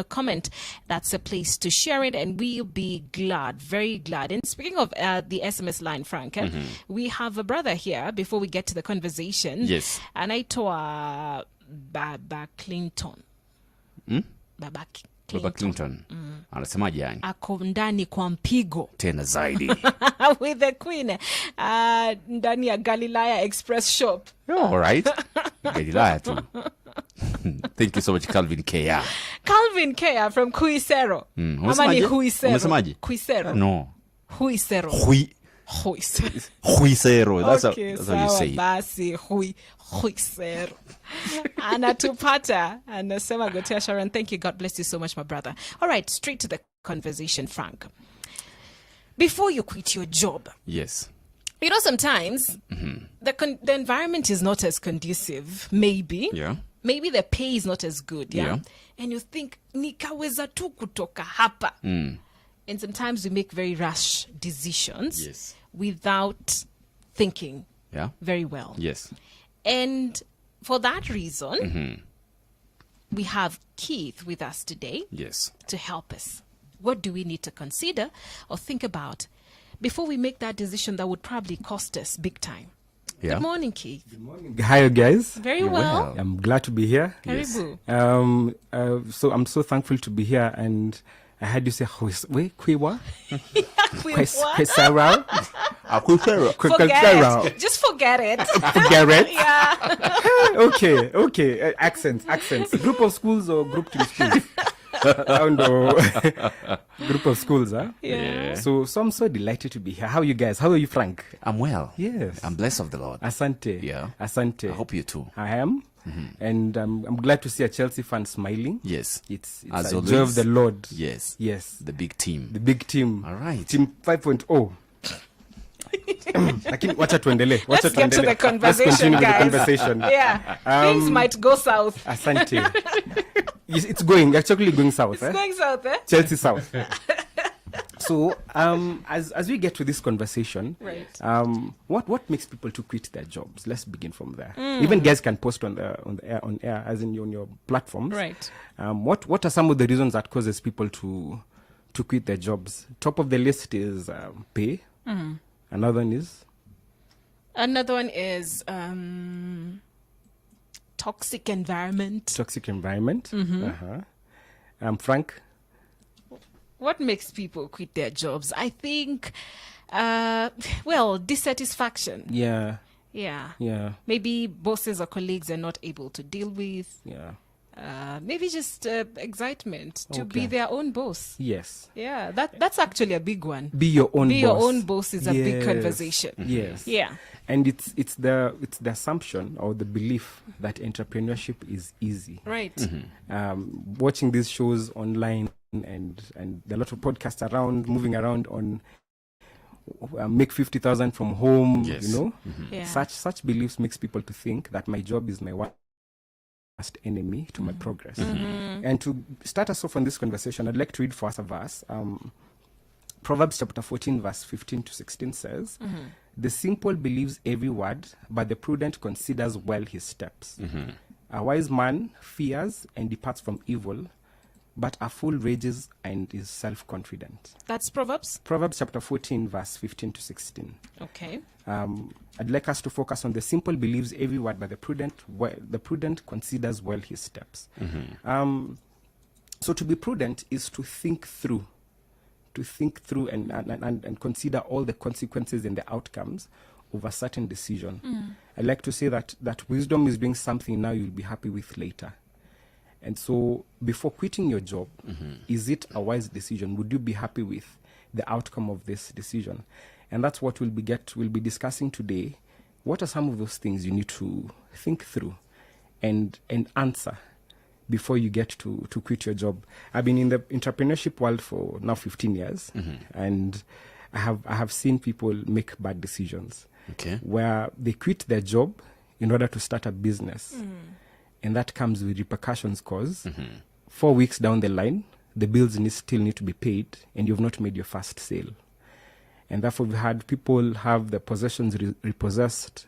comment, that's a place to share it, and we'll be glad, very glad. And speaking of the SMS line, Frank, we have a brother here before we get to the conversation. Yes. Anaitwa Baba Clinton. Baba Clinton. Anasemaje yani? Ako ndani kwa mpigo. Tena zaidi. With the queen. Ndani ya Galilaya Express shop. Oh, all right. Galilaya too. Thank you so much, Calvin Kea. Calvin Kea from Kuisero. Ama ni Huisero. Umesemaje? Kuisero. No. Huisero. Huisero. That's okay, how you say it. Basi Huisero. Anatupata. Anasema Gotea Sharon. Thank you. God bless you so much, my brother. All right, straight to the conversation, Frank. Before you quit your job. Yes. You know, sometimes the environment is not as conducive, maybe. Yeah. Maybe the pay is not as good, yeah? And you think, nikaweza tu kutoka hapa. And sometimes we make very rash decisions without thinking very well. Yes. And for that reason, we have Keith with us today to help us. What do we need to consider or think about before we make that decision that would probably cost us big time? Yeah. Good morning, Keith. Good morning. Hi, guys. Very well. I'm glad to be here. Karibu. So I'm so thankful to be here, and I heard you say, Kwiwa? Forget it. Just forget it. Forget it? Yeah. Okay. Accents. Group of schools or group to schools? I don't know. Group of schools, huh? Yeah. So I'm so delighted to be here. How are you guys? How are you, Frank? I'm well. Yes. I'm blessed of the Lord. Asante. Yeah. Asante. I hope you too. I am. And I'm glad to see a Chelsea fan smiling. Yes. It's As a joy of the Lord. Yes. The big team. The big team. All right. Team 5.0. Lakini wacha tuendelee. Let's get to the conversation, Let's continue guys. the conversation. Yeah. Things might go south. Asante. It's actually going south. It's going south, eh? Chelsea south. So, as we get to this conversation, right. What makes people to quit their jobs? Let's begin from there. Even guys can post on air, as in on your platforms. Right. What are some of the reasons that causes people to quit their jobs? Top of the list is pay. Another one is toxic environment. Frank? What makes people quit their jobs? I think, dissatisfaction. Yeah. Maybe bosses or colleagues are not able to deal with. Yeah. Maybe just excitement to be their own boss. Yes. Yeah, that's actually a big one. Be your own boss. Your own boss is a big conversation. Yes. Yeah. And it's the assumption or the belief that entrepreneurship is easy. Right. Watching these shows online and there are a lot of podcasts around, moving around on make 50,000 from home. Yes. You know, Yeah. such beliefs makes people to think that my job is my worst enemy to my progress. And to start us off on this conversation, I'd like to read for us a verse. Proverbs chapter 14, verse 15 to 16 says, "The simple believes every word, but the prudent considers well his steps. A wise man fears and departs from evil, but a fool rages and is self-confident." That's Proverbs? Proverbs chapter 14, verse 15 to 16. Okay. I'd like us to focus on the simple believes every word, but the prudent considers well his steps. So to be prudent is to think through and consider all the consequences and the outcomes of a certain decision. I like to say that wisdom is doing something now you'll be happy with later. And so before quitting your job, is it a wise decision? Would you be happy with the outcome of this decision? And that's what we'll be discussing today. What are some of those things you need to think through and answer before you get to quit your job? I've been in the entrepreneurship world for now 15 years, and I have seen people make bad decisions where they quit their job in order to start a business. And that comes with repercussions because 4 weeks down the line, the bills still need to be paid and you've not made your first sale. And therefore, we've had people have their possessions repossessed,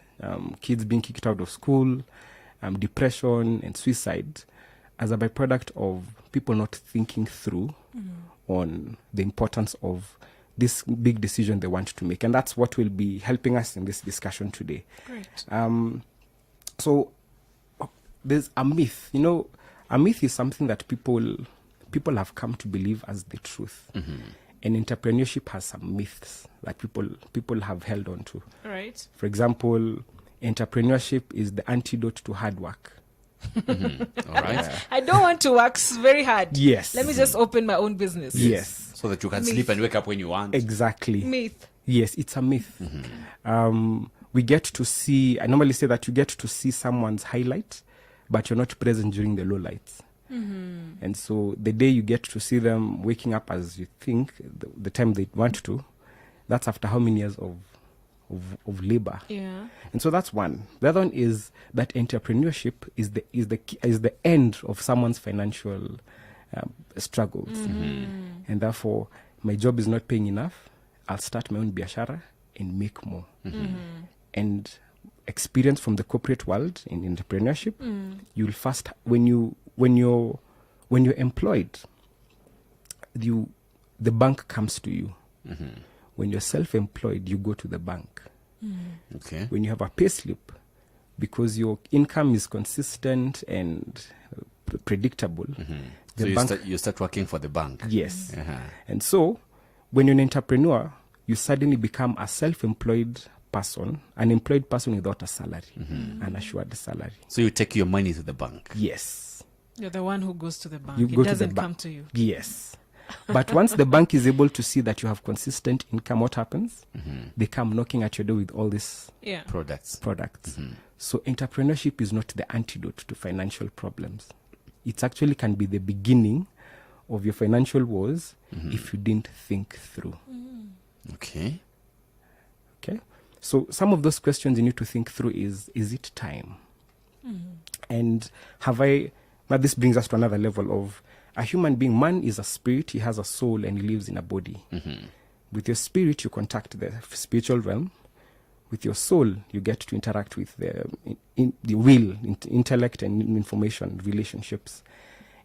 kids being kicked out of school, depression and suicide as a byproduct of people not thinking through on the importance of this big decision they want to make. And that's what will be helping us in this discussion today. Great. So there's a myth. You know, a myth is something that people have come to believe as the truth. And entrepreneurship has some myths that people have held on to. Right. For example, entrepreneurship is the antidote to hard work. All right. I don't want to work very hard. Yes. Let me just open my own business. Yes. So that you can sleep and wake up when you want. Exactly. Myth. Yes, it's a myth. We get to see, I normally say that you get to see someone's highlight, but you're not present during the lowlights. And so the day you get to see them waking up as you think, the time they want to, that's after how many years of labor. Yeah. And so that's one. The other one is that entrepreneurship is the end of someone's financial struggles. And therefore, my job is not paying enough. I'll start my own biashara and make more. And experience from the corporate world in entrepreneurship, you'll first, when you're employed, the bank comes to you. When you're self-employed, you go to the bank. Okay. When you have a pay slip, because your income is consistent and predictable, the So you start working for the bank. Yes. And so when you're an entrepreneur, you suddenly become a self-employed person, an employed person without a salary, an assured salary. So you take your money to the bank. Yes. You're the one who goes to the bank. You It go to the doesn't bank. come to you. Yes. But once the bank is able to see that you have consistent income, what happens? They come knocking at your door with all these Yeah. Products. So entrepreneurship is not the antidote to financial problems. It actually can be the beginning of your financial woes if you didn't think through. Okay. Okay? So some of those questions you need to think through is it time? And now this brings us to another level of a human being. Man is a spirit, he has a soul, and he lives in a body. With your spirit, you contact the spiritual realm. With your soul, you get to interact with the will, intellect, and information, relationships.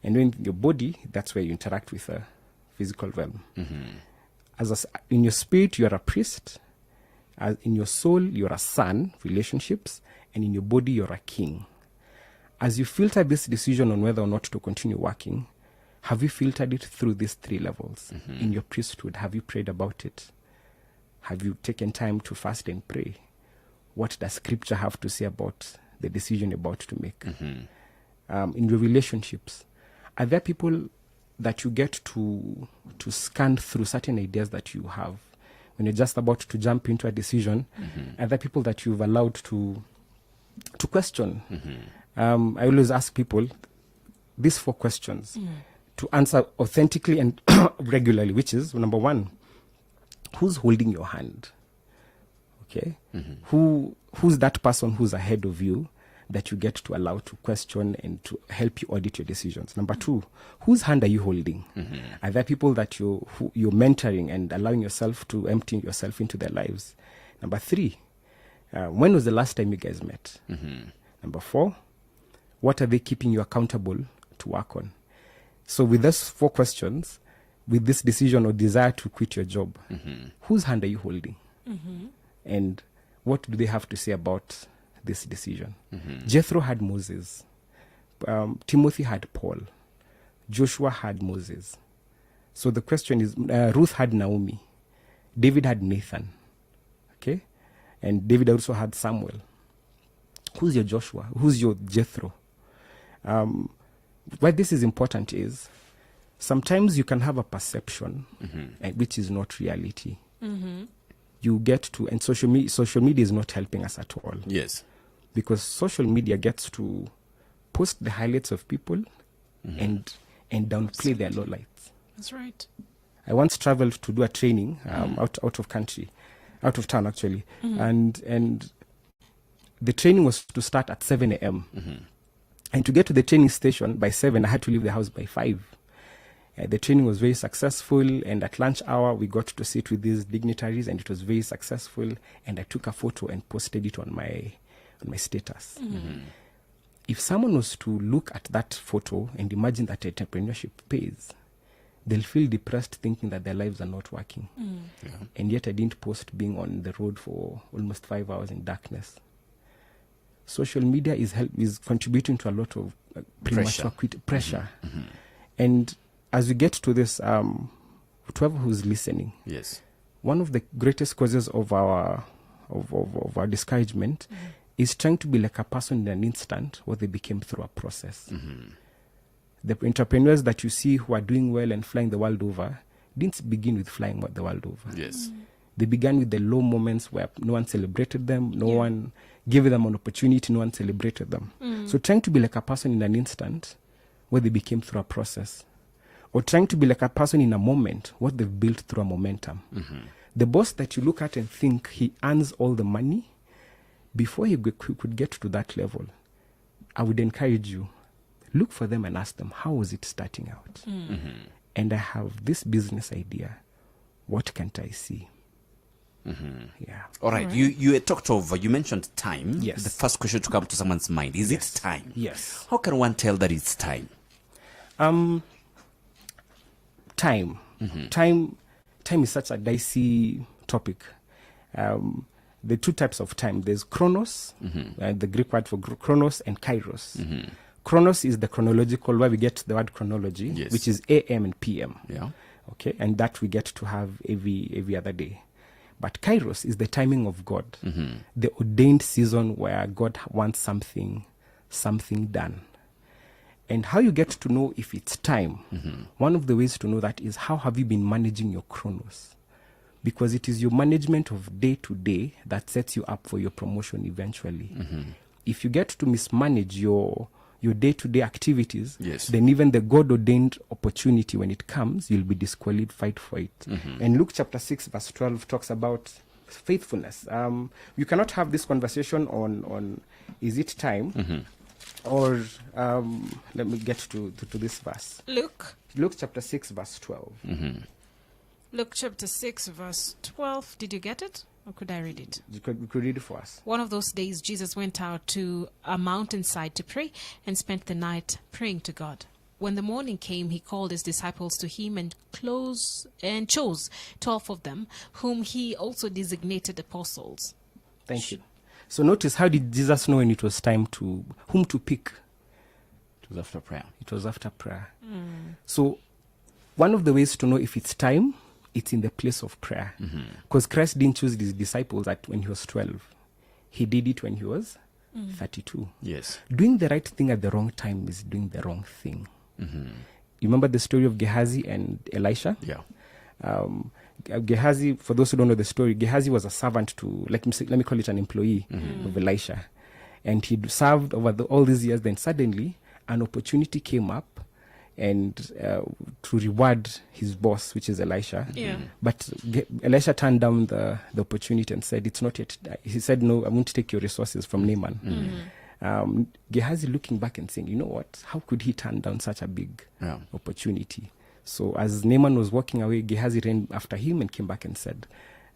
And in your body, that's where you interact with the physical realm. In your spirit, you are a priest. In your soul, you're a son, relationships. And in your body, you're a king. As you filter this decision on whether or not to continue working, have you filtered it through these three levels? In your priesthood, have you prayed about it? Have you taken time to fast and pray? What does scripture have to say about the decision you're about to make? In your relationships, are there people that you get to scan through certain ideas that you have when you're just about to jump into a decision? Are there people that you've allowed to question? I always ask people these 4 questions to answer authentically and regularly, which is, number 1, who's holding your hand? Okay? Who's that person who's ahead of you that you get to allow to question and to help you audit your decisions? Number 2, whose hand are you holding? Are there people that you're mentoring and allowing yourself to empty yourself into their lives? Number 3, when was the last time you guys met? Number 4, what are they keeping you accountable to work on? So with those 4 questions, with this decision or desire to quit your job, whose hand are you holding? And what do they have to say about this decision? Jethro had Moses. Timothy had Paul. Joshua had Moses. So the question is, Ruth had Naomi. David had Nathan. Okay? And David also had Samuel. Who's your Joshua? Who's your Jethro? Why this is important is sometimes you can have a perception which is not reality. You get to, and social media is not helping us at all. Yes. Because social media gets to post the highlights of people and downplay their lowlights. That's right. I once traveled to do a training out of town actually, and the training was to start at 7 a.m. And to get to the training station by 7, I had to leave the house by 5. The training was very successful, and at lunch hour, we got to sit with these dignitaries, and it was very successful. And I took a photo and posted it on my status. if someone was to look at that photo and imagine that entrepreneurship pays, they'll feel depressed thinking that their lives are not working. Yeah. And yet I didn't post being on the road for almost 5 hours in darkness. Social media is contributing to a lot of premature pressure. And as we get to this, whoever who's listening, yes, one of the greatest causes of our discouragement is trying to be like a person in an instant what they became through a process. The entrepreneurs that you see who are doing well and flying the world over didn't begin with flying the world over. Yes. They began with the low moments where no one celebrated them, no one gave them an opportunity, no one celebrated them. So trying to be like a person in an instant, what they became through a process. Or trying to be like a person in a moment, what they've built through a momentum. The boss that you look at and think he earns all the money, before he could get to that level, I would encourage you, look for them and ask them, how was it starting out? And I have this business idea. What can't I see? Yeah. All right. You talked of, you mentioned time. Yes. The first question to come to someone's mind, is it time? Yes. How can one tell that it's time? Time. Time is such a dicey topic. The two types of time. There's chronos, the Greek word for chronos, and kairos. Chronos is the chronological, where we get the word chronology, which is AM and PM. Yeah. Okay, and that we get to have every other day. But kairos is the timing of God, the ordained season where God wants something done. And how you get to know if it's time, one of the ways to know that is how have you been managing your chronos? Because it is your management of day to day that sets you up for your promotion eventually. If you get to mismanage your day-to-day activities, then even the God-ordained opportunity, when it comes, you'll be disqualified for it. And Luke chapter 6, verse 12 talks about faithfulness. You cannot have this conversation on is it time? Or let me get to this verse. Luke chapter 6, verse 12. Luke chapter 6, verse 12. Did you get it? Or could I read it? You could read it for us. One of those days, Jesus went out to a mountainside to pray and spent the night praying to God. When the morning came, he called his disciples to him and chose 12 of them, whom he also designated apostles. Thank you. So notice, how did Jesus know when it was time whom to pick? It was after prayer. It was after prayer. So one of the ways to know if it's time, it's in the place of prayer. Because Christ didn't choose his disciples when he was 12. He did it when he was 32. Yes. Doing the right thing at the wrong time is doing the wrong thing. You remember the story of Gehazi and Elisha? Yeah. Gehazi, for those who don't know the story, Gehazi was a servant to, let me call it an employee of Elisha. And he'd served over all these years. Then suddenly, an opportunity came up and to reward his boss, which is Elisha. But Elisha turned down the opportunity and said, it's not yet. He said, no, I won't take your resources from Naaman. Gehazi looking back and saying, you know what, how could he turn down such a big opportunity? So as Naaman was walking away, Gehazi ran after him and came back and said,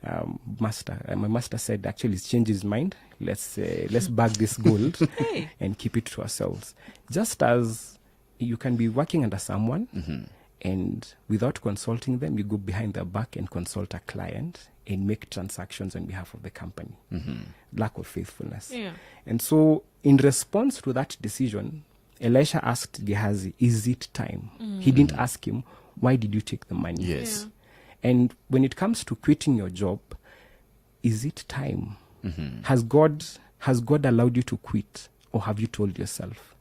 my master said, actually, he's changed his mind. Let's bag this gold and keep it to ourselves. Just as you can be working under someone and without consulting them, you go behind their back and consult a client and make transactions on behalf of the company. Lack of faithfulness. And so in response to that decision, Elisha asked Gehazi, is it time? He didn't ask him, why did you take the money? Yes. And when it comes to quitting your job, is it time? Has God allowed you to quit, or have you told yourself?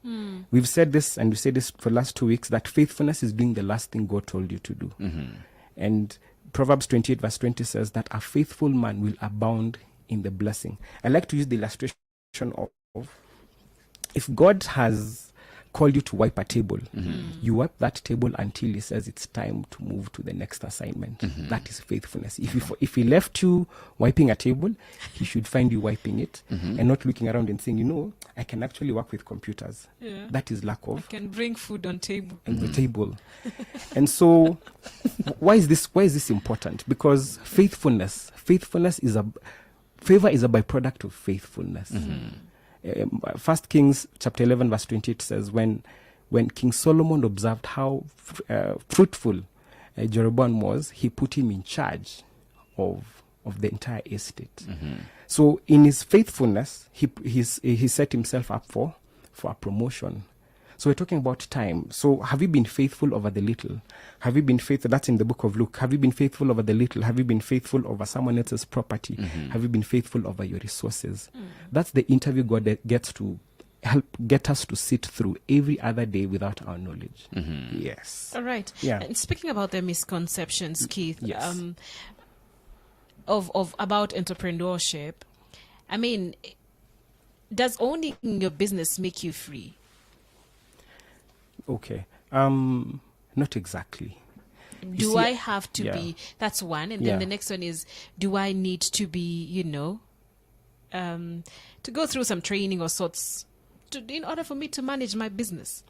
We've said this, and we said this for the last 2 weeks, that faithfulness is doing the last thing God told you to do. And Proverbs 28 verse 20 says that a faithful man will abound in the blessing. I like to use the illustration of if God has called you to wipe a table, you wipe that table until he says it's time to move to the next assignment. That is faithfulness. If he left you wiping a table, he should find you wiping it and not looking around and saying, you know, I can actually work with computers. That is lack of. I can bring food on the table. And so why is this important? Because favor is a byproduct of faithfulness. First Kings chapter 11 verse 28 says, when King Solomon observed how fruitful Jeroboam was, he put him in charge of the entire estate. So in his faithfulness, he set himself up for a promotion. So we're talking about time. So have you been faithful over the little? Have you been faithful? That's in the book of Luke. Have you been faithful over the little? Have you been faithful over someone else's property? Have you been faithful over your resources? That's the interview God gets to help get us to sit through every other day without our knowledge. Yes. All right. Yeah. And speaking about the misconceptions, Keith, Yes. of about entrepreneurship, I mean, does owning your business make you free? Okay. Not exactly. Do I have to be? That's one, and then Yeah. the next one is: do I need to be, to go through some training or sorts in order for me to manage my business?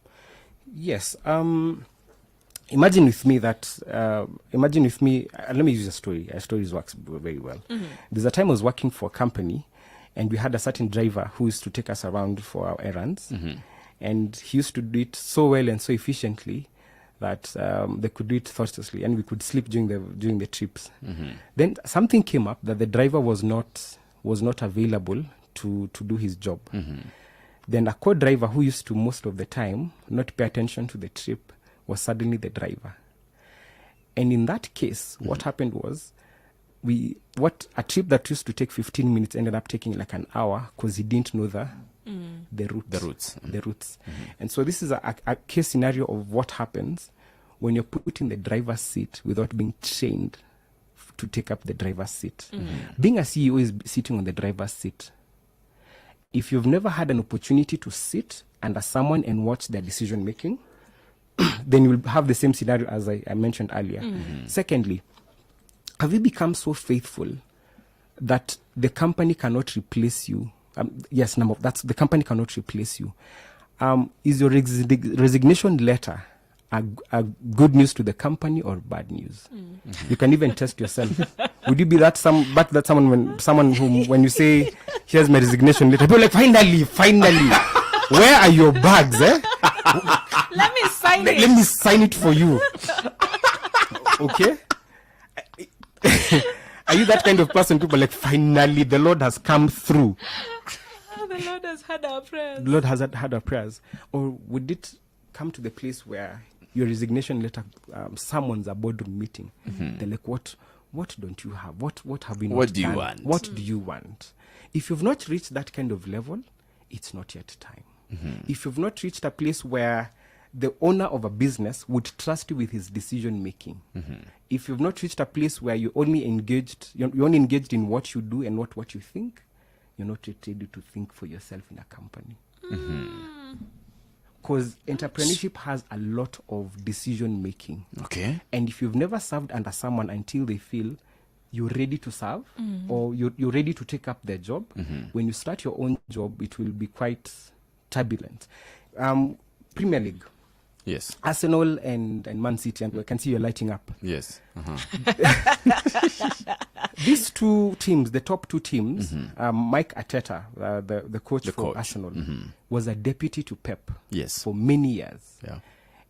Yes. Imagine with me, let me use a story. Stories works very well. There's a time I was working for a company, and we had a certain driver who used to take us around for our errands. And he used to do it so well and so efficiently that they could do it thoughtlessly, and we could sleep during the trips. Then something came up that the driver was not available to do his job. Then a co-driver who used to most of the time not pay attention to the trip was suddenly the driver. And in that case, what happened was a trip that used to take 15 minutes ended up taking like an hour because he didn't know the routes. And so this is a case scenario of what happens when you're put in the driver's seat without being trained to take up the driver's seat. Being a CEO is sitting on the driver's seat. If you've never had an opportunity to sit under someone and watch their decision making, then you'll have the same scenario as I mentioned earlier. Secondly, have you become so faithful that the company cannot replace you? The company cannot replace you. Is your resignation letter a good news to the company or bad news? You can even test yourself. Would you be that someone when you say, here's my resignation letter, people are like, finally, where are your bags? Let me sign it. Let me sign it for you. Okay? Are you that kind of person? People are like, finally, the Lord has come through. The Lord has heard our prayers. The Lord has heard our prayers. Or would it come to the place where your resignation letter summons a boardroom meeting? They're like, what don't you have? What have you not What do done? you want? What do you want? If you've not reached that kind of level, it's not yet time. If you've not reached a place where the owner of a business would trust you with his decision making, if you've not reached a place where you're only engaged in what you do and not what you think, you're not ready to think for yourself in a company. Because entrepreneurship has a lot of decision making. Okay. And if you've never served under someone until they feel you're ready to serve or you're ready to take up their job, when you start your own job, it will be quite turbulent. Premier League. Yes. Arsenal and Man City, and I can see you're lighting up. Yes. These two teams, the top two teams, Mike Arteta, the coach for Arsenal, was a deputy to Pep for many years. Yeah.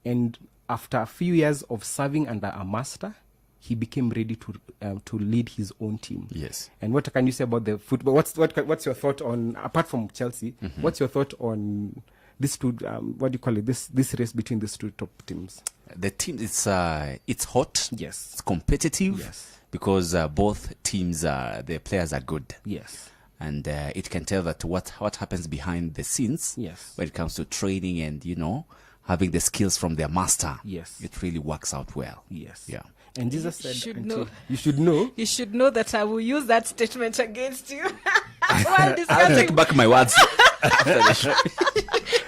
And after a few years of serving under a master, he became ready to lead his own team. Yes. And what can you say about the football? What's your thought on, apart from Chelsea, what's your thought on these two, what do you call it, this race between these two top teams? The team, it's hot. Yes. It's competitive. Yes. Because both teams, the players are good. Yes. And it can tell that what happens behind the scenes. Yes. When it comes to training and, having the skills from their master. Yes. It really works out well. Yes. Yeah. And Jesus said, you should know. You should know that I will use that statement against you. While discussing. I'll take back my words.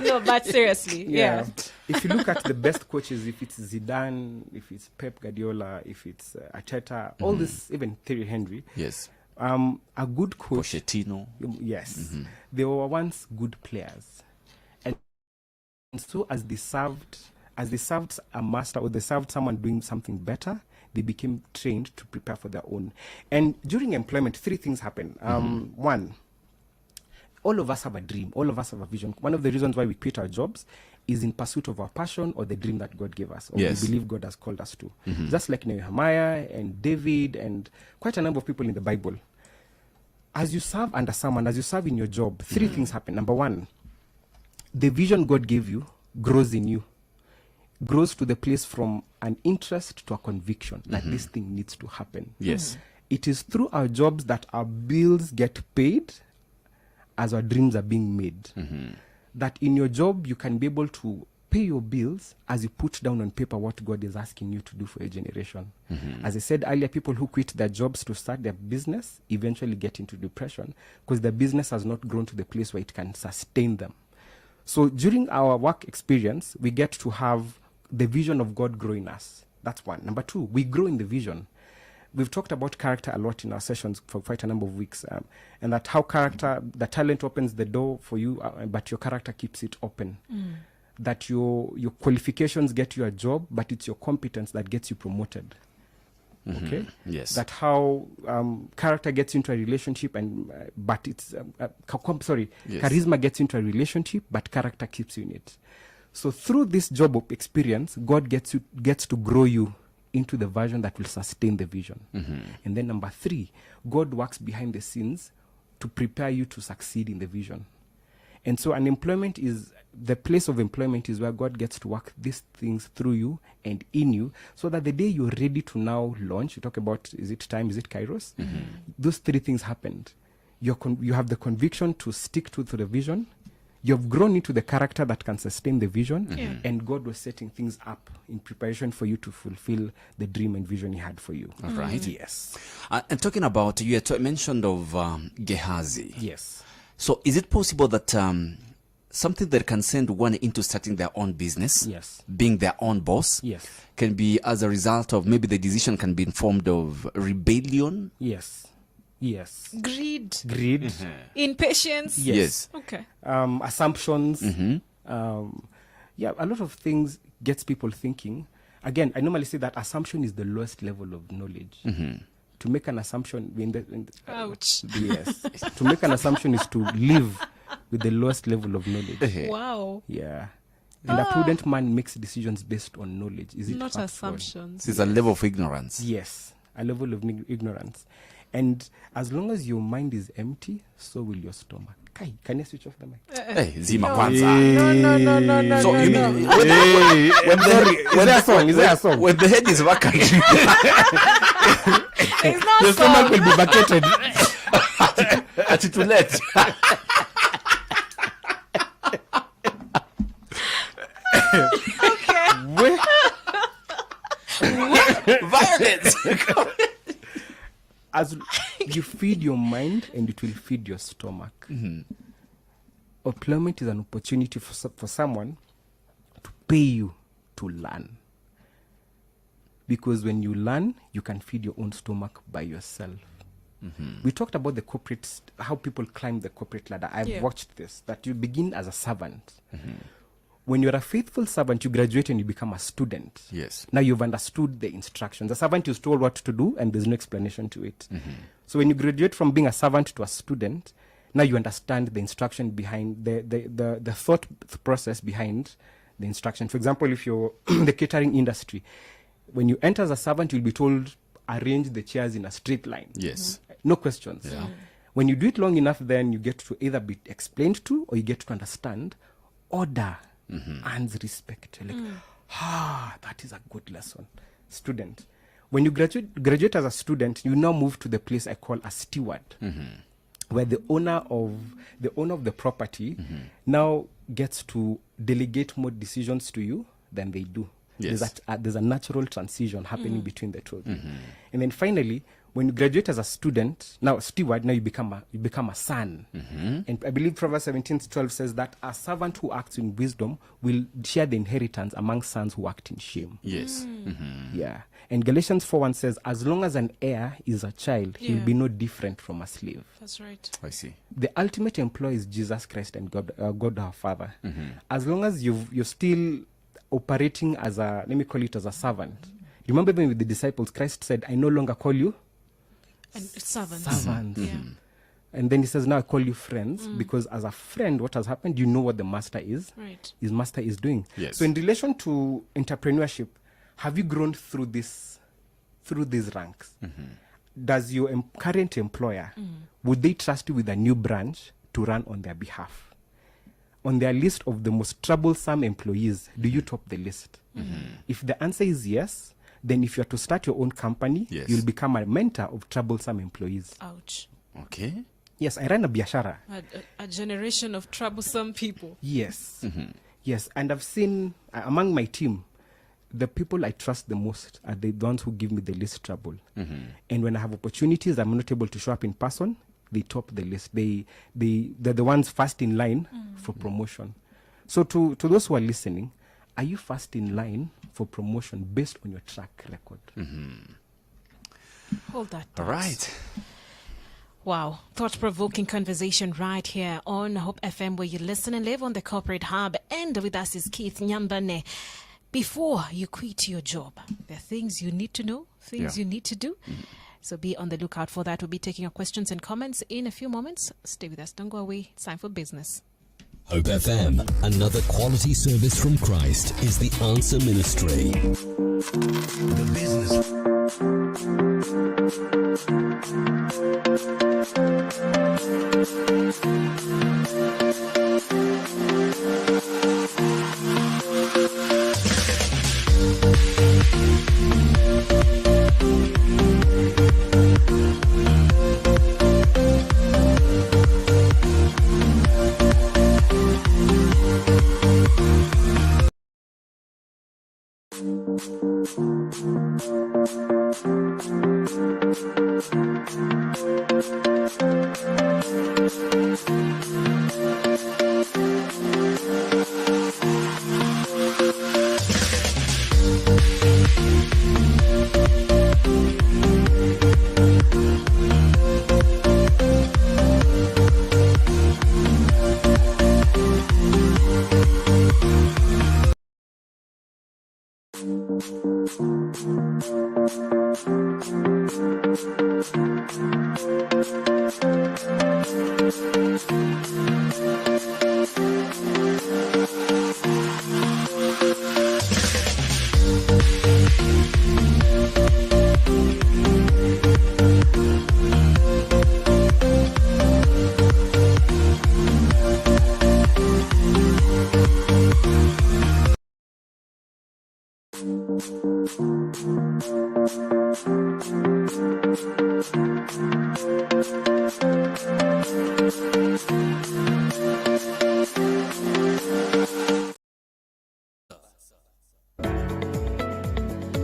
No, but seriously, yeah. If you look at the best coaches, if it's Zidane, if it's Pep Guardiola, if it's Arteta, all this, even Thierry Henry. Yes. A good coach. Pochettino. Yes. They were once good players. And so as they served a master, or they served someone doing something better, they became trained to prepare for their own. And during employment, three things happen. One, all of us have a dream. All of us have a vision. One of the reasons why we quit our jobs is in pursuit of our passion or the dream that God gave us, or we believe God has called us to. Just like Nehemiah and David and quite a number of people in the Bible. As you serve under someone, as you serve in your job, three things happen. Number one, the vision God gave you grows in you. Grows to the place from an interest to a conviction that this thing needs to happen. Yes. It is through our jobs that our bills get paid as our dreams are being made. That in your job, you can be able to pay your bills as you put down on paper what God is asking you to do for your generation. As I said earlier, people who quit their jobs to start their business eventually get into depression because their business has not grown to the place where it can sustain them. So during our work experience, we get to have the vision of God grow in us. That's one. Number two, we grow in the vision. We've talked about character a lot in our sessions for quite a number of weeks, and that how character, the talent opens the door for you, but your character keeps it open. That your qualifications get you a job, but it's your competence that gets you promoted. Okay. Yes. That how character gets into a relationship, and but it's charisma gets into a relationship, but character keeps you in it. So through this job of experience, God gets to grow you into the version that will sustain the vision. And then number three, God works behind the scenes to prepare you to succeed in the vision. And so the place of employment is where God gets to work these things through you and in you, so that the day you're ready to now launch, you talk about, is it time, is it Kairos? Those three things happened. You have the conviction to stick to the vision. You've grown into the character that can sustain the vision, and God was setting things up in preparation for you to fulfill the dream and vision He had for you. All right. Yes. And talking about, you mentioned of Gehazi. Yes. So is it possible that something that can send one into starting their own business, being their own boss, can be as a result of maybe the decision can be informed of rebellion? Yes. Greed. Impatience. Yes. Okay. Assumptions. A lot of things gets people thinking. Again, I normally say that assumption is the lowest level of knowledge. To make an assumption, ouch. Yes. To make an assumption is to live with the lowest level of knowledge. Wow. Yeah. And a prudent man makes decisions based on knowledge. Is it not factual? Assumptions? It's a level of ignorance. Yes, a level of ignorance. And as long as your mind is empty, so will your stomach. Kai, can you switch off the mic? Hey, Zima Kwanza. No. So you mean is there a song? When the head is vacant, It's not your stomach will be vacated. at it will let. Violence. As you feed your mind, and it will feed your stomach. Employment is an opportunity for someone to pay you to learn. Because when you learn, you can feed your own stomach by yourself. We talked about how people climb the corporate ladder. I've watched this, that you begin as a servant. When you're a faithful servant, you graduate and you become a student. Yes. Now you've understood the instructions. The servant is told what to do, and there's no explanation to it. So when you graduate from being a servant to a student, now you understand the instruction behind the thought process behind the instruction. For example, if you're the catering industry, when you enter as a servant, you'll be told, arrange the chairs in a straight line. Yes. No questions. Yeah. When you do it long enough, then you get to either be explained to, or you get to understand order. And respect. Like, that is a good lesson. Student. When you graduate as a student, you now move to the place I call a steward, where the owner of the property now gets to delegate more decisions to you than they do. Yes. There's a natural transition happening between the two. And then finally, when you graduate as a student, now steward, now you become a son. And I believe Proverbs 17:12 says that a servant who acts in wisdom will share the inheritance among sons who act in shame. Yes. Yeah. And Galatians 4:1 says, as long as an heir is a child, he will be no different from a slave. That's right. I see. The ultimate employee is Jesus Christ and God our Father. As long as you're still operating as let me call it as a servant. Remember, even with the disciples, Christ said, I no longer call you And servants. servants. And then he says, now I call you friends, because as a friend, what has happened, you know what the master is. Right. His master is doing. Yes. So in relation to entrepreneurship, have you grown through these ranks? Does your current employer, would they trust you with a new branch to run on their behalf? On their list of the most troublesome employees, do you top the list? If the answer is yes, then if you are to start your own company, you'll become a mentor of troublesome employees. Ouch. Okay. Yes, I ran a biashara. A generation of troublesome people. Yes. Yes, and I've seen among my team, the people I trust the most are the ones who give me the least trouble. And when I have opportunities, I'm not able to show up in person, they top the list. They're the ones first in line for promotion. So to those who are listening, are you first in line for promotion based on your track record? Hold that thought. All right. Wow. Thought-provoking conversation right here on Hope FM, where you listen and live on the Corporate Hub. And with us is Keith Nyambane. Before you quit your job, there are things you need to know, things you need to do. So be on the lookout for that. We'll be taking your questions and comments in a few moments. Stay with us. Don't go away. It's time for business. Hope FM, another quality service from Christ, is the answer ministry. The business.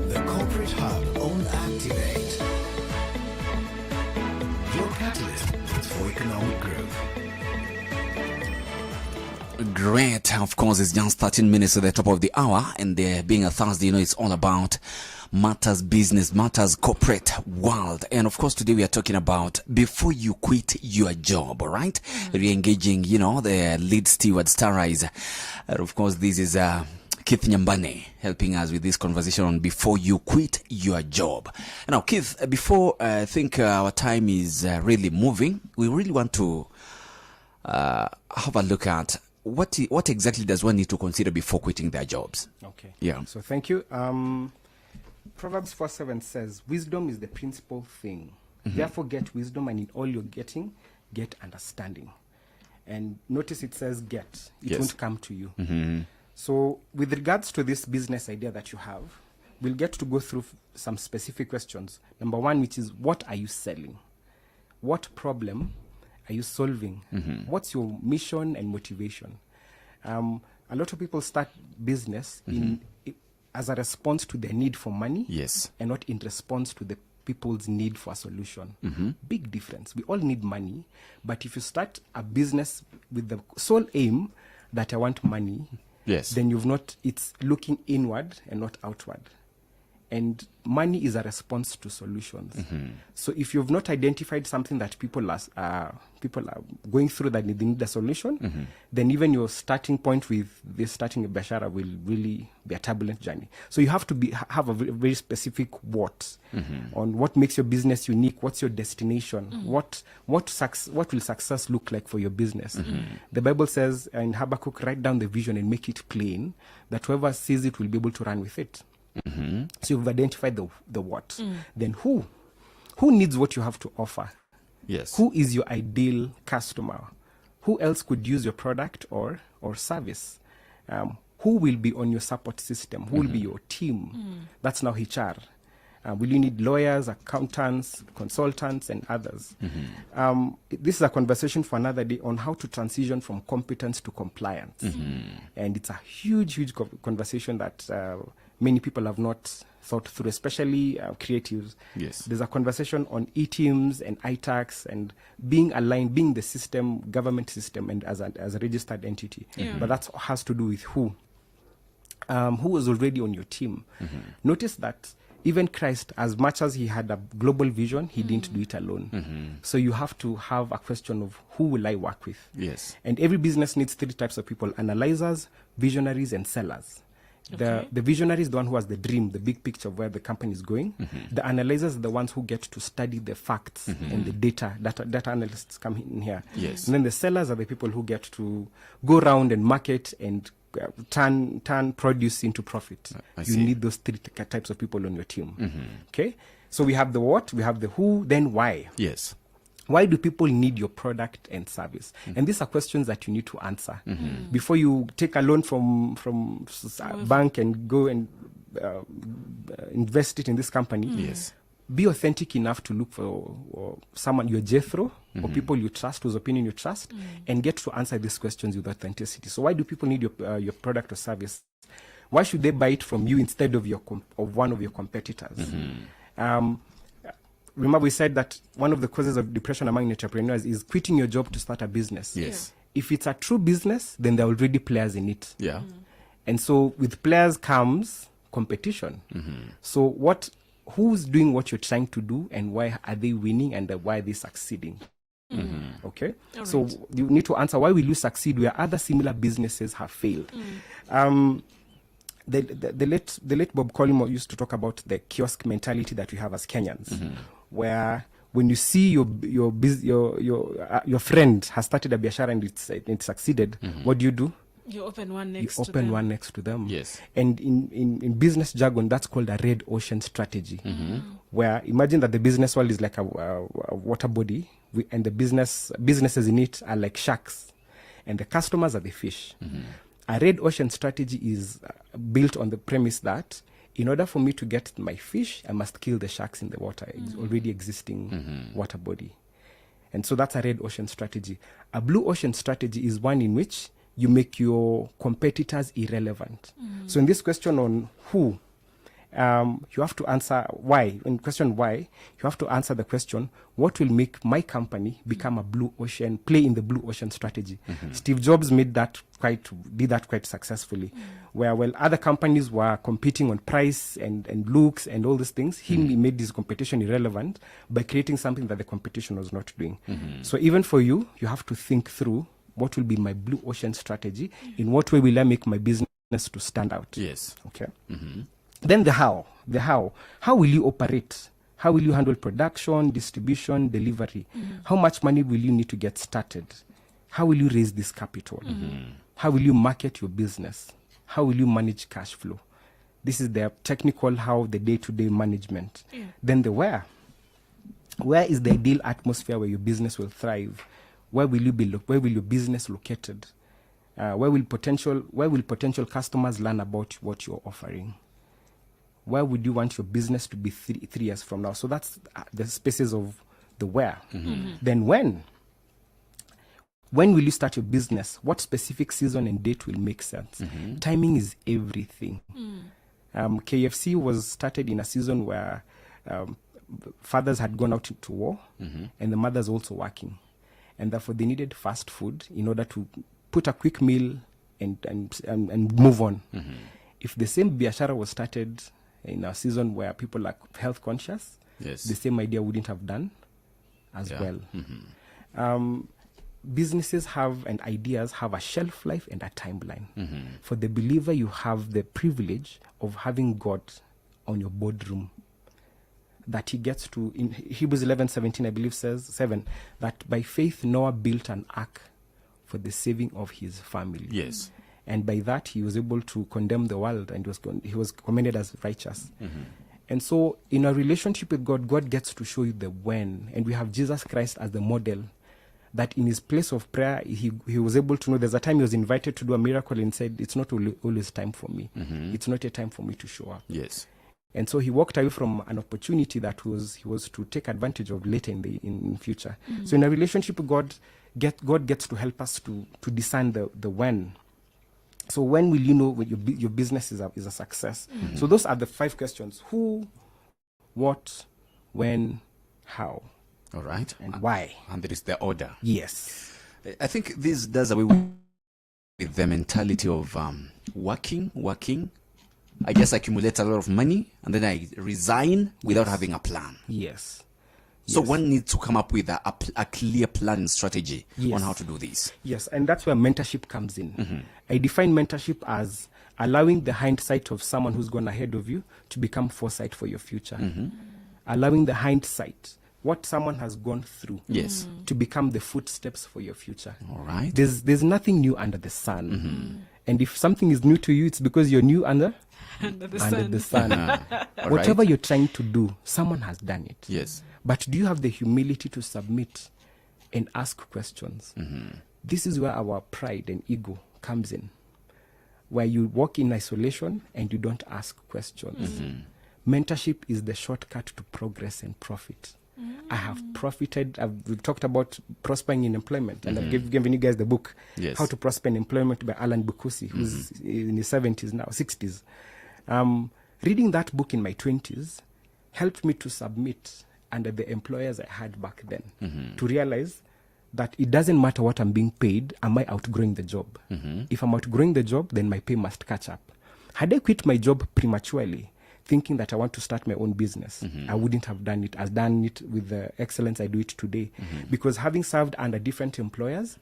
The Corporate Hub on Activate. Your catalyst for economic growth. Great. Of course, it's just 13 minutes to the top of the hour, and there being a Thursday, you know, it's all about matters business, matters corporate world. And of course, today we are talking about before you quit your job, all right? Re-engaging, you know, the lead steward, Starrise. And of course, this is Keith Nyambane helping us with this conversation on before you quit your job. Now, Keith, before I think our time is really moving, we really want to have a look at what exactly does one need to consider before quitting their jobs? Okay. Yeah. So thank you. Proverbs 4:7 says, wisdom is the principal thing. Therefore get wisdom, and in all you're getting, get understanding. And notice it says get. It won't come to you. So with regards to this business idea that you have, we'll get to go through some specific questions. Number one, which is, what are you selling? What problem are you solving? What's your mission and motivation? A lot of people start business as a response to their need for money, and not in response to the people's need for a solution. Big difference. We all need money, but if you start a business with the sole aim that I want money, then it's looking inward and not outward. and money is a response to solutions. So if you've not identified something that people are going through that they need a solution, then even your starting point with this starting a biashara will really be a turbulent journey. So you have to have a very specific what on what makes your business unique. What's your destination? What will success look like for your business? The Bible says in Habakkuk, write down the vision and make it plain, that whoever sees it will be able to run with it. So you've identified the what. Then who needs what you have to offer? Yes. Who is your ideal customer? Who else could use your product or service? Who will be on your support system? Who will be your team? That's now HR. Will you need lawyers, accountants, consultants, and others? This is a conversation for another day on how to transition from competence to compliance. And it's a huge conversation that many people have not thought through, especially creatives. Yes. There's a conversation on e-teams and iTax and being aligned, being the system, government system, and as a registered entity. But that has to do with who was already on your team. Notice that even Christ, as much as he had a global vision, he didn't do it alone. So you have to have a question of who will I work with? Yes. And every business needs 3 types of people: analyzers, visionaries, and sellers. The visionary is the one who has the dream, the big picture of where the company is going. The analyzers are the ones who get to study the facts and the data. Data analysts come in here. Yes. And then the sellers are the people who get to go around and market and turn produce into profit. You need those 3 types of people on your team. Okay? So we have the what, we have the who, then why. Yes. Why do people need your product and service? And these are questions that you need to answer. Before you take a loan from a bank and go and invest it in this company, Yes. be authentic enough to look for someone, your Jethro, or people you trust, whose opinion you trust, and get to answer these questions with authenticity. So why do people need your product or service? Why should they buy it from you instead of one of your competitors? Remember, we said that one of the causes of depression among entrepreneurs is quitting your job to start a business. Yes. If it's a true business, then there are already players in it. Yeah. And so with players comes competition. So who's doing what you're trying to do, and why are they winning, and why are they succeeding? Okay? All so right. you need to answer, why will you succeed where other similar businesses have failed? The late Bob Collymore used to talk about the kiosk mentality that we have as Kenyans, where when you see your friend has started a biashara and it succeeded, what do? You open one next you to open them. one next to them. Yes. And in business jargon, that's called a red ocean strategy, where imagine that the business world is like a water body, and the businesses in it are like sharks, and the customers are the fish. A red ocean strategy is built on the premise that in order for me to get my fish, I must kill the sharks in the water, already existing water body. And so that's a red ocean strategy. A blue ocean strategy is one in which you make your competitors irrelevant. So in this question on who, you have to answer why. In question why, you have to answer the question, what will make my company become a blue ocean, play in the blue ocean strategy? Steve Jobs did that quite successfully. Where while other companies were competing on price and looks and all these things, he made this competition irrelevant by creating something that the competition was not doing. So even for you, you have to think through, what will be my blue ocean strategy? In what way will I make my business to stand out? Yes. Okay. Then the how. How will you operate? How will you handle production, distribution, delivery? How much money will you need to get started? How will you raise this capital? How will you market your business? How will you manage cash flow? This is the technical how, the day-to-day management. Then the where. Where is the ideal atmosphere where your business will thrive? Where will you be? Where will your business located? Where will potential customers learn about what you're offering? Where would you want your business to be 3 years from now? So that's the spaces of the where. Then when? When will you start your business? What specific season and date will make sense? Timing is everything. KFC was started in a season where fathers had gone out to war, and the mothers also working. And therefore they needed fast food in order to put a quick meal and move on. If the same biashara was started in a season where people are health conscious, the same idea wouldn't have done as well. Businesses have and ideas have a shelf life and a timeline. For the believer, you have the privilege of having God on your boardroom, that he gets to, in Hebrews 11:17, I believe, says 7, that by faith Noah built an ark for the saving of his family. Yes. And by that he was able to condemn the world, and he was commended as righteous. And so in a relationship with God, God gets to show you the when. And we have Jesus Christ as the model, that in his place of prayer, he was able to know. There's a time he was invited to do a miracle and said, it's not always time for me. It's not a time for me to show up. Yes. And so he walked away from an opportunity that he was to take advantage of later in future. So in a relationship with God, God gets to help us to discern the when. So when will you know when your business is a success? So those are the 5 questions: who, what, when, how. All right. And why. And there is the order. Yes. I think this does away with the mentality of working. I just accumulate a lot of money and then I resign without having a plan. Yes. So one needs to come up with a clear plan and strategy on how to do this. Yes, and that's where mentorship comes in. I define mentorship as allowing the hindsight of someone who's gone ahead of you to become foresight for your future. Allowing the hindsight, what someone has gone through, to become the footsteps for your future. All right. There's nothing new under the sun. And if something is new to you, it's because you're new under the sun. Whatever you're trying to do, someone has done it. Yes. But do you have the humility to submit and ask questions? This is where our pride and ego comes in, where you walk in isolation and you don't ask questions. Mentorship is the shortcut to progress and profit. I have profited. We've talked about prospering in employment, and I've given you guys the book, How to Prosper in Employment by Alan Bukusi, who's in his 70s now, 60s. Reading that book in my 20s helped me to submit under the employers I had back then, to realize that it doesn't matter what I'm being paid, am I outgrowing the job? If I'm outgrowing the job, then my pay must catch up. Had I quit my job prematurely, thinking that I want to start my own business, I wouldn't have done it. I've done it with the excellence I do it today. Because having served under different employers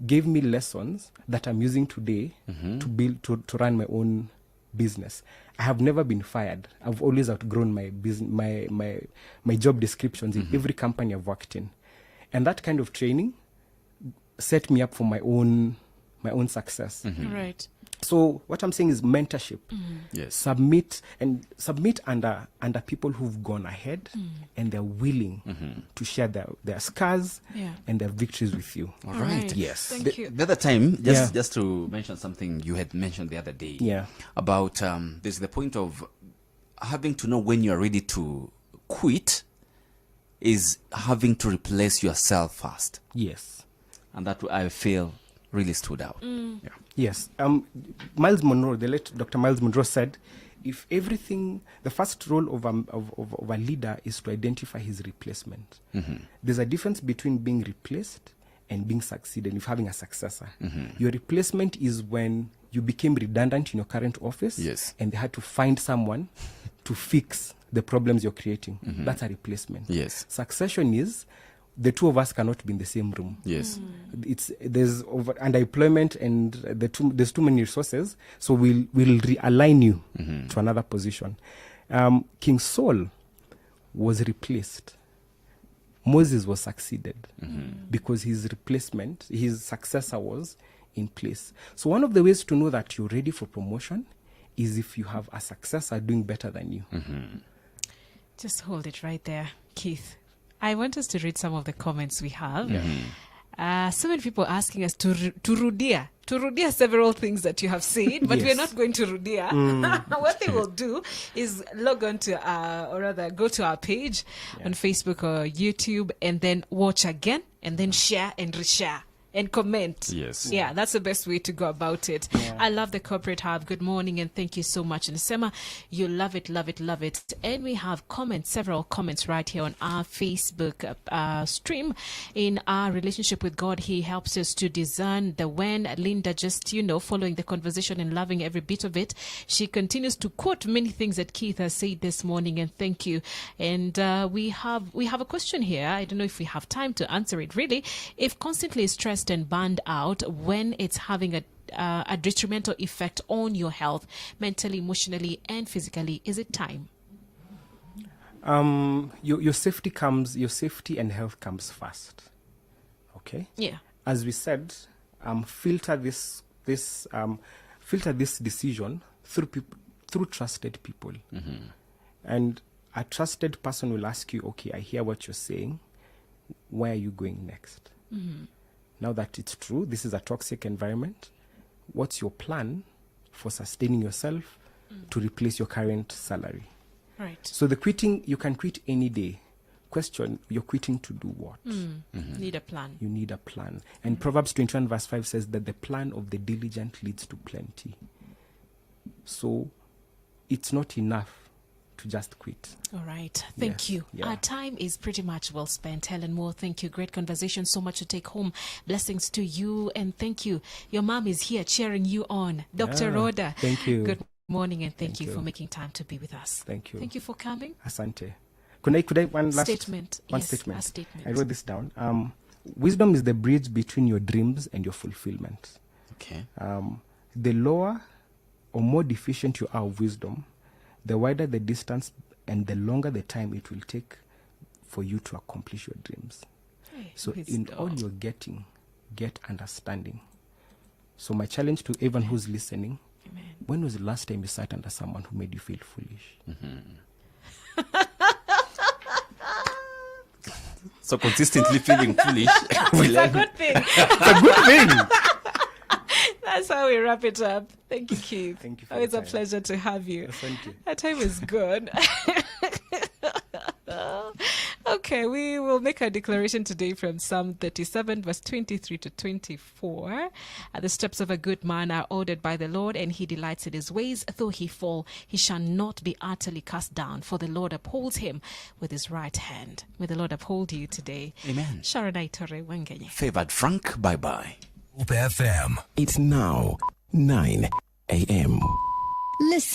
gave me lessons that I'm using today to build, to run my own business. I have never been fired. I've always outgrown my business, my job descriptions in every company I've worked in. And that kind of training set me up for my own success. Right. So what I'm saying is mentorship. Yes. Submit under people who've gone ahead and they're willing to share their scars and their victories with you. All right. Yes. Thank you. The other time, just to mention something you had mentioned the other day about there's the point of having to know when you're ready to quit is having to replace yourself first. Yes. And that I feel really stood out. Yes. Miles Monroe, the late Dr. Miles Monroe said, if everything, the first role of a leader is to identify his replacement. There's a difference between being replaced and being succeeded, if having a successor. Your replacement is when you became redundant in your current office and they had to find someone to fix the problems you're creating. That's a replacement. Yes. Succession is the two of us cannot be in the same room. Yes. There's underemployment and there's too many resources, so we'll realign you to another position. King Saul was replaced. Moses was succeeded because his replacement, his successor was in place. So one of the ways to know that you're ready for promotion is if you have a successor doing better than you. Just hold it right there, Keith. I want us to read some of the comments we have. So many people asking us to rudia several things that you have said, but we're not going to rudia. What they will do is log on to or rather go to our page on Facebook or YouTube and then watch again and then share and reshare and comment. Yes. Yeah, that's the best way to go about it. Yeah. I love the Corporate Hub. Good morning and thank you so much. And Sema, you love it, love it, love it. And we have comments, several comments right here on our Facebook stream. In our relationship with God, He helps us to discern the when. Linda, just, following the conversation and loving every bit of it. She continues to quote many things that Keith has said this morning, and thank you. And we have a question here. I don't know if we have time to answer it really. If constantly stressed and burned out, when it's having a detrimental effect on your health, mentally, emotionally, and physically, is it time? Your safety and health comes first. Okay. Yeah. As we said, filter this decision through trusted people, and a trusted person will ask you, okay, I hear what you're saying. Where are you going next? Now that it's true, this is a toxic environment. What's your plan for sustaining yourself to replace your current salary? Right. So the quitting, you can quit any day. Question, you're quitting to do what? Need a plan. You need a plan. And Proverbs 21 verse 5 says that the plan of the diligent leads to plenty. So it's not enough to just quit. All right. Thank you. Yeah. Our time is pretty much well spent. Helen Moore, thank you. Great conversation. So much to take home. Blessings to you. And thank you. Your mom is here cheering you on. Dr. Rhoda. Thank you. Good morning and thank you for making time to be with us. Thank you. Thank you for coming. Asante. Could I one last statement? One yes, statement. A statement. I wrote this down. Wisdom is the bridge between your dreams and your fulfillment. Okay. The lower or more deficient you are of wisdom, the wider the distance and the longer the time it will take for you to accomplish your dreams. So in all you're getting, get understanding. So my challenge to everyone who's listening, when was the last time you sat under someone who made you feel foolish? So consistently feeling foolish. It's a good thing. It's a good thing. That's how we wrap it up. Thank you, Keith. Thank you for Always a pleasure to have you. Thank you. Our time is good. Okay, we will make our declaration today from Psalm 37, verse 23 to 24. The steps of a good man are ordered by the Lord, and he delights in his ways. Though he fall, he shall not be utterly cast down, for the Lord upholds him with his right hand. May the Lord uphold you today. Amen. Sharon Aitorre Wangenye. Favored Frank, bye-bye. Hope FM. It's now 9 a.m. Listen.